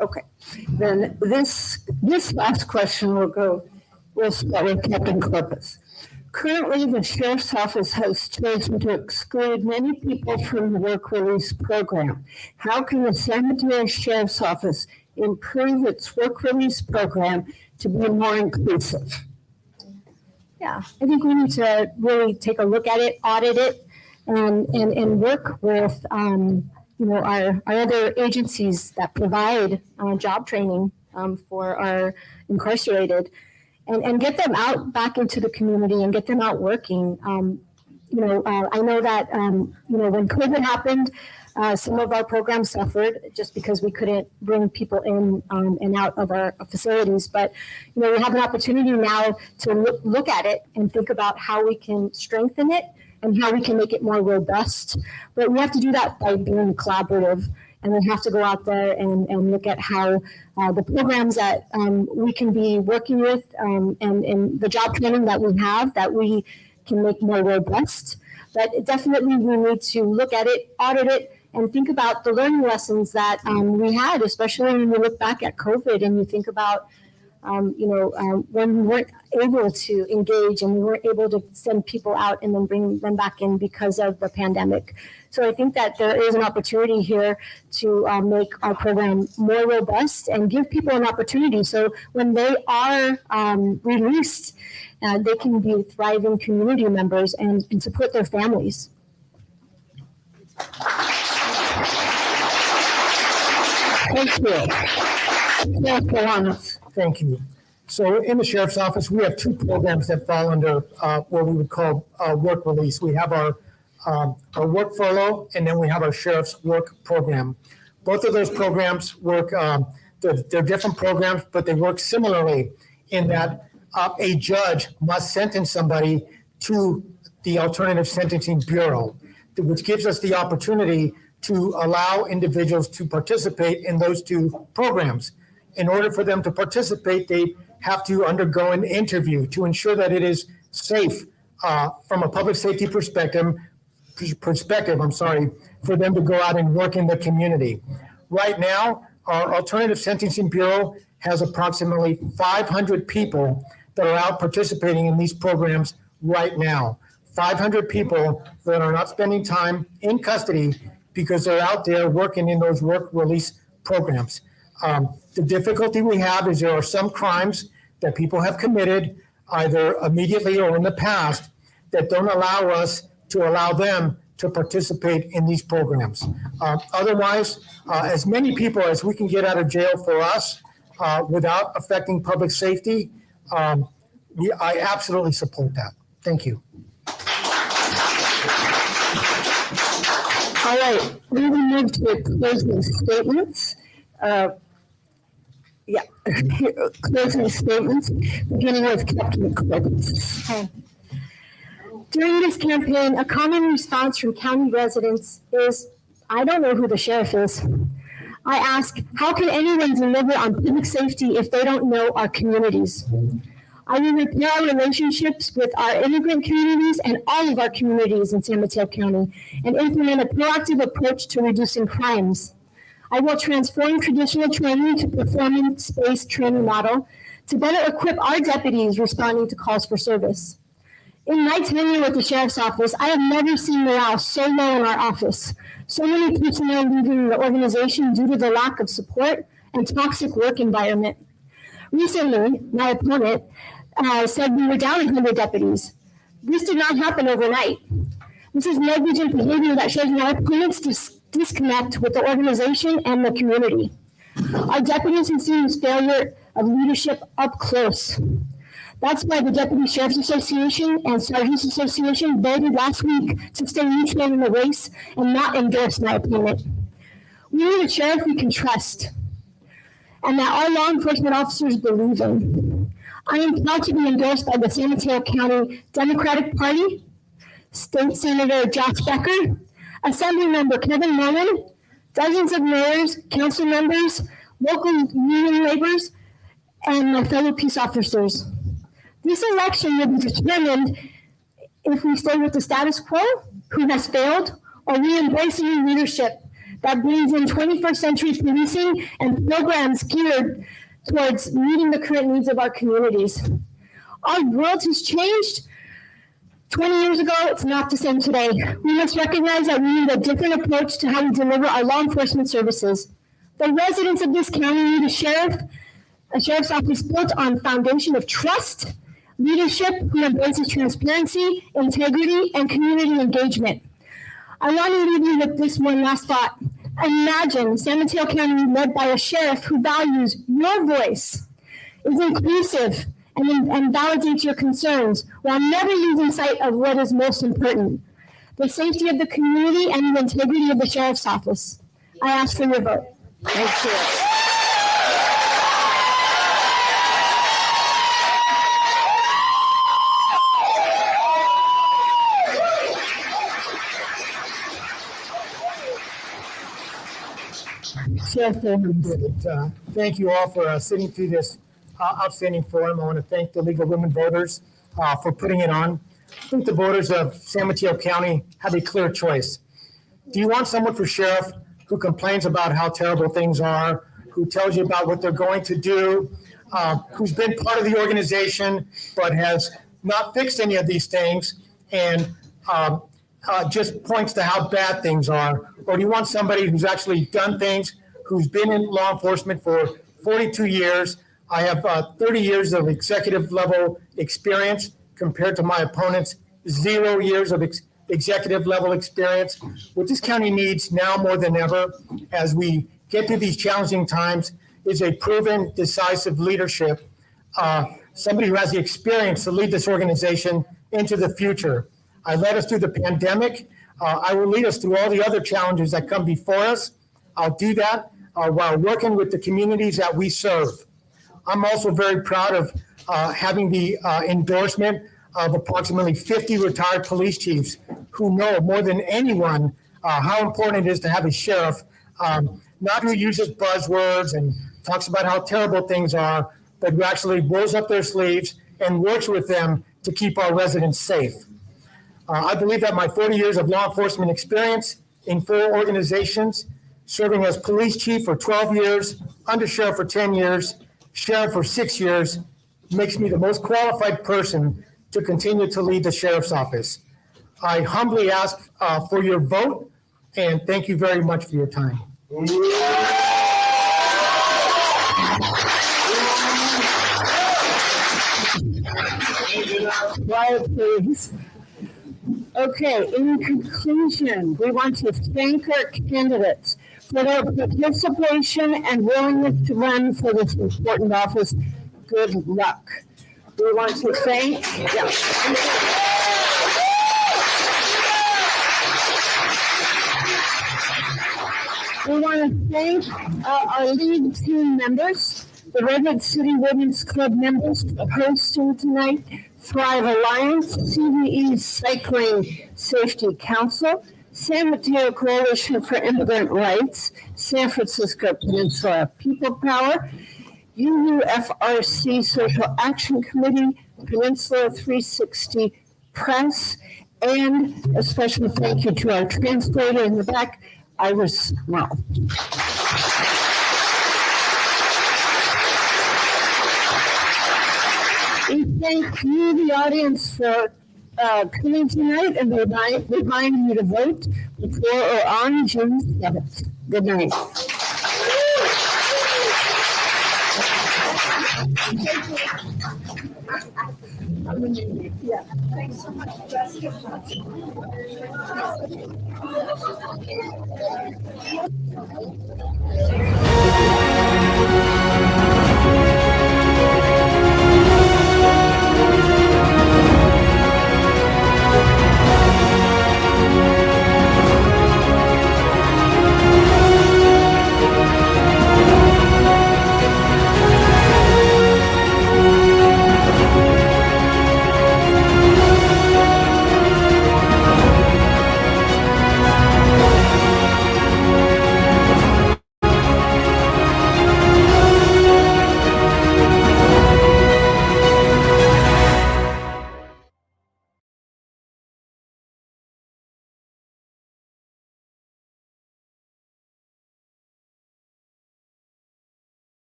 Okay. Then this last question will start with Captain Corpus. Currently, the Sheriff's Office has chosen to exclude many people from the work release program. How can the San Mateo Sheriff's Office improve its work release program to be more inclusive? Yeah, I think we need to really take a look at it, audit it, and work with our other agencies that provide job training for our incarcerated. And get them out back into the community and get them out working. I know that, when COVID happened, some of our programs suffered just because we couldn't bring people in and out of our facilities. But, we have an opportunity now to look at it and think about how we can strengthen it and how we can make it more robust. But we have to do that by being collaborative. And we have to go out there and look at how the programs that we can be working with and the job training that we have, that we can make more robust. But definitely we need to look at it, audit it, and think about the learning lessons that we had, especially when we look back at COVID and you think about when we weren't able to engage and we weren't able to send people out and then bring them back in because of the pandemic. So I think that there is an opportunity here to make our program more robust and give people an opportunity. So when they are released, they can be thriving community members and support their families. Thank you. Sheriff Bolanos. Thank you. So in the sheriff's office, we have two programs that fall under what we would call work release. We have our work furlough, and then we have our sheriff's work program. Both of those programs work, they're different programs, but they work similarly in that a judge must sentence somebody to the Alternative Sentencing Bureau, which gives us the opportunity to allow individuals to participate in those two programs. In order for them to participate, they have to undergo an interview to ensure that it is safe from a public safety perspective, for them to go out and work in the community. Right now, our Alternative Sentencing Bureau has approximately 500 people that are out participating in these programs right now. 500 people that are not spending time in custody because they're out there working in those work release programs. The difficulty we have is there are some crimes that people have committed either immediately or in the past that don't allow us to allow them to participate in these programs. Otherwise, as many people as we can get out of jail for us without affecting public safety, I absolutely support that. Thank you. All right, we will move to closing statements. Closing statements, beginning with Captain Corpus. Okay. During this campaign, a common response from county residents is, I don't know who the sheriff is. I ask, how can anyone deliver on public safety if they don't know our communities? I will repair our relationships with our immigrant communities and all of our communities in San Mateo County and implement a proactive approach to reducing crimes. I will transform traditional training to performance-based training model to better equip our deputies responding to calls for service. In my tenure with the Sheriff's Office, I have never seen morale so low in our office. So many personnel leaving the organization due to the lack of support and toxic work environment. Recently, my opponent said we were down 100 deputies. This did not happen overnight. This is negligent behavior that shows my opponent's disconnect with the organization and the community. Our deputies have seen this failure of leadership up close. That's why the Deputy Sheriff's Association and Sergeants Association voted last week to stay neutral in the race and not endorse my opponent. We need a sheriff we can trust and that our law enforcement officers believe in. I am proud to be endorsed by the San Mateo County Democratic Party, State Senator Josh Becker, Assemblymember Kevin Mullen, dozens of mayors, council members, local union laborers, and my fellow peace officers. This election will be determined if we stay with the status quo, who has failed, or we embrace a new leadership that brings in 21st century policing and programs geared towards meeting the current needs of our communities. Our world has changed. 20 years ago, it's not the same today. We must recognize that we need a different approach to how we deliver our law enforcement services. The residents of this county need a sheriff's office built on a foundation of trust, leadership who embraces transparency, integrity, and community engagement. I want to leave you with this one last thought. Imagine San Mateo County led by a sheriff who values your voice, is inclusive, and validates your concerns while never losing sight of what is most important, the safety of the community and the integrity of the sheriff's office. I ask for your vote. Thank you. Thank you all for sitting through this outstanding forum. I want to thank the League of Women Voters for putting it on. think the voters of San Mateo County have a clear choice. Do you want someone for sheriff who complains about how terrible things are, who tells you about what they're going to do, who's been part of the organization but has not fixed any of these things and just points to how bad things are? Or do you want somebody who's actually done things, who's been in law enforcement for 42 years? I have 30 years of executive level experience compared to my opponents, 0 years of executive level experience. What this county needs now more than ever as we get through these challenging times is a proven, decisive leadership, somebody who has the experience to lead this organization into the future. I led us through the pandemic. I will lead us through all the other challenges that come before us. I'll do that while working with the communities that we serve. I'm also very proud of having the endorsement of approximately 50 retired police chiefs who know more than anyone how important it is to have a sheriff, not who uses buzzwords and talks about how terrible things are, but who actually rolls up their sleeves and works with them to keep our residents safe. I believe that my 40 years of law enforcement experience in 4 organizations, serving as police chief for 12 years, undersheriff for 10 years, sheriff for 6 years, makes me the most qualified person to continue to lead the sheriff's office. I humbly ask for your vote, and thank you very much for your time. Quiet, please. Okay, in conclusion, we want to thank our candidates for their participation and willingness to run for this important office. Good luck. We want to thank, we want to thank our league team members, the Redwood City Women's Club members hosting tonight, Thrive Alliance, CVE Cycling Safety Council, San Mateo Coalition for Immigrant Rights, San Francisco Peninsula People Power, UUFRC Social Action Committee, Peninsula 360 Press, and a special thank you to our translator in the back, Iris Well. We thank you, the audience, for coming tonight, and we remind you to vote before or on June 7th. Good night. Yeah, thanks so much. That's good.